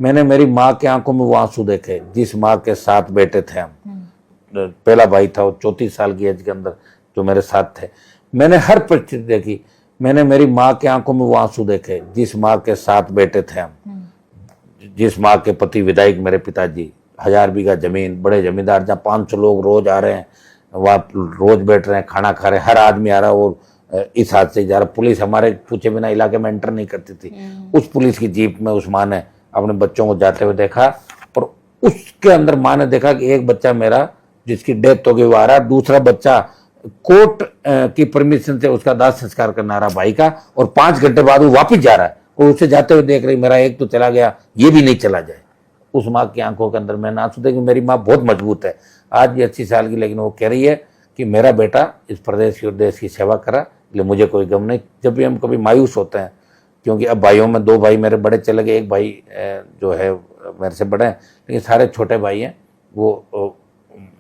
मैंने मेरी माँ की आंखों में वो आंसू देखे जिस माँ के 7 बेटे थे हम। पहला भाई था वो 34 साल की एज के अंदर जो मेरे साथ थे। मैंने हर परिस्थिति देखी। मैंने मेरी माँ की आंखों में वो आंसू देखे जिस माँ के 7 बेटे थे हम, जिस माँ के पति विधायक मेरे पिताजी, 1000 बीघा जमीन, बड़े जमींदार, जहाँ 500 लोग रोज आ रहे हैं, वहाँ रोज बैठ रहे हैं, खाना खा रहे हैं, हर आदमी आ रहा है और इस हादसे जा रहा। पुलिस हमारे पूछे बिना इलाके में एंटर नहीं करती थी। उस पुलिस की जीप में उस माँ ने अपने बच्चों को जाते हुए देखा और उसके अंदर माँ ने देखा कि एक बच्चा मेरा जिसकी डेथ हो गई वो आ रहा, दूसरा बच्चा कोर्ट की परमिशन से उसका दाह संस्कार करना आ रहा भाई का, और 5 घंटे बाद वो वापस जा रहा है और उसे जाते हुए देख रही मेरा एक तो चला गया, ये भी नहीं चला जाए। उस माँ की आंखों के अंदर मैंने आंसू देखे। मेरी माँ बहुत मजबूत है, आज भी 80 साल की, लेकिन वो कह रही है कि मेरा बेटा इस प्रदेश की और देश की सेवा करा, इसलिए मुझे कोई गम नहीं। जब भी हम कभी मायूस होते हैं, क्योंकि अब भाइयों में 2 भाई मेरे बड़े चले गए, एक भाई जो है मेरे से बड़े हैं, लेकिन सारे छोटे भाई हैं। वो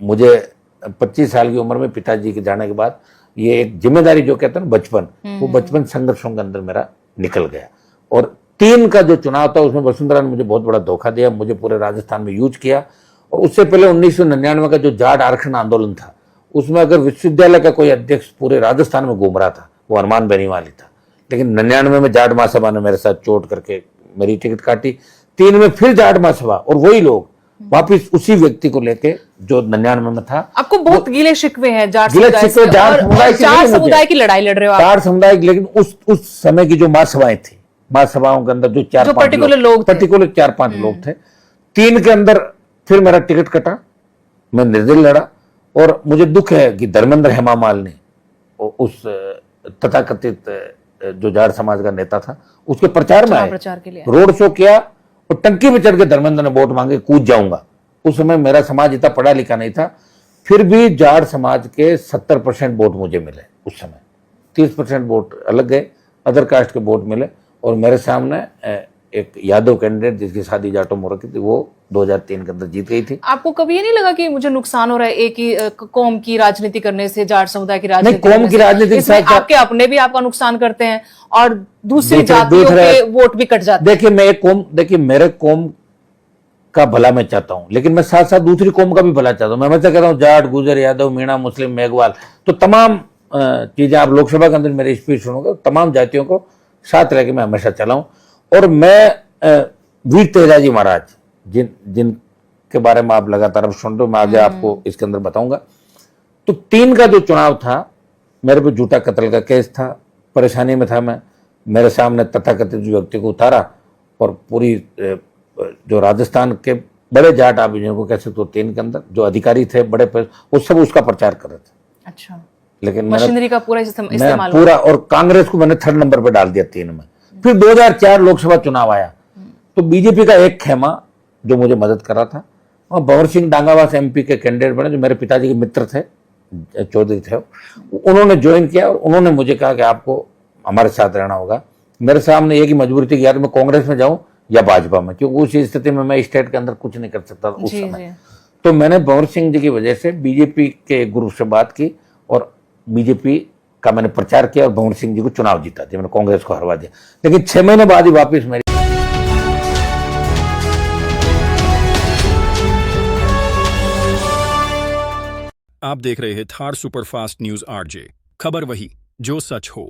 मुझे 25 साल की उम्र में पिताजी के जाने के बाद ये एक जिम्मेदारी जो कहते हैं ना बचपन, वो बचपन संघर्षों के अंदर मेरा निकल गया। और 3 का जो चुनाव था उसमें वसुंधरा ने मुझे बहुत बड़ा धोखा दिया, मुझे पूरे राजस्थान में यूज किया। और उससे पहले 1999 का जो जाट आरक्षण आंदोलन था, उसमें अगर विश्वविद्यालय का कोई अध्यक्ष पूरे राजस्थान में घूम रहा था वो अरमान बेनीवाली था। लेकिन 99 में जाट महासभा ने मेरे साथ चोट करके मेरी टिकट काटी। 3 में फिर जाट महासभा और वही लोग वापिस उसी व्यक्ति को लेके जो 99 में था। आपको बहुत गिले शिकवे हैं जाट समुदाय की लड़ाई लड़ रहे हो जाट समुदाय की। लेकिन उस समय की जो महासभाएं थी, महासभाओं के अंदर जो 4-5 पर्टिकुलर 4-5 लोग थे, 3 के अंदर फिर मेरा टिकट कटा, मैं निर्दलीय लड़ा। और मुझे दुख है कि धर्मेंद्र हेमामाल ने उस तथाकथित जो जाट समाज का नेता था उसके प्रचार में आए, रोड शो किया और टंकी में चढ़ के धर्मेंद्र ने वोट मांगे, कूद जाऊंगा। उस समय मेरा समाज इतना पढ़ा लिखा नहीं था, फिर भी जाट समाज के 70% वोट मुझे मिले। उस समय 30% वोट अलग गए, अदर कास्ट के वोट मिले। और मेरे सामने एक यादव कैंडिडेट जिसकी शादी जाटों में हो रखी थी, वो 2003 के अंदर जीत गई थी। आपको कभी ये नहीं लगा कि मुझे नुकसान हो रहा है एक ही कौम की राजनीति करने से, जाट समुदाय की राजनीति? नहीं, कौम की राजनीति आपके अपने भी आपका नुकसान करते हैं और दूसरी जातियों के वोट भी कट जाते हैं। देखिए मेरे कौम का भला मैं चाहता हूं, लेकिन मैं साथ साथ दूसरी कौम का भी भला चाहता हूं। मैं हमेशा कहता हूं जाट, गुजर, यादव, मीणा, मुस्लिम, मेघवाल, तो तमाम चीजें आप लोकसभा के अंदर मेरी स्पीच सुनोगे, तमाम जातियों को साथ रह के मैं हमेशा चलाऊं। और मैं वीर तेजाजी महाराज जिनके बारे में आप लगातार अब सुन रहे हो, मैं आगे आपको इसके अंदर बताऊंगा। तो 3 का जो चुनाव था, मेरे पे झूठा कत्ल का केस था, परेशानी में था मैं। मेरे सामने तथाकथित व्यक्ति को उतारा और पूरी जो राजस्थान के बड़े जाट आप जिनको कह सकते हो 3 के अंदर जो अधिकारी थे बड़े वो सब उसका प्रचार कर रहे थे। अच्छा, लेकिन मशीनरी का पूरा इस्तेमाल पूरा, और कांग्रेस को मैंने 3rd नंबर पे डाल दिया 3 में। फिर 2004 लोकसभा चुनाव आया तो बीजेपी का एक खेमा जो मुझे मदद कर रहा था, और भंवर सिंह डांगावास MP के कैंडिडेट बने जो मेरे पिताजी के मित्र थे, चौधरी थे, उन्होंने ज्वाइन किया और उन्होंने मुझे कहा कि आपको हमारे साथ रहना होगा। मेरे सामने एक ही मजबूरी थी कि यार मैं कांग्रेस में जाऊं या भाजपा में, क्योंकि उस स्थिति में मैं स्टेट के अंदर कुछ नहीं कर सकता उस समय। तो मैंने भंवर सिंह जी की वजह से बीजेपी के ग्रुप से बात की और बीजेपी का मैंने प्रचार किया और भंवर सिंह जी को चुनाव जीता दिया, मैंने कांग्रेस को हरवा दिया। लेकिन 6 महीने बाद ही वापिस मेरी। आप देख रहे हैं थार सुपरफास्ट न्यूज RJ, खबर वही जो सच हो।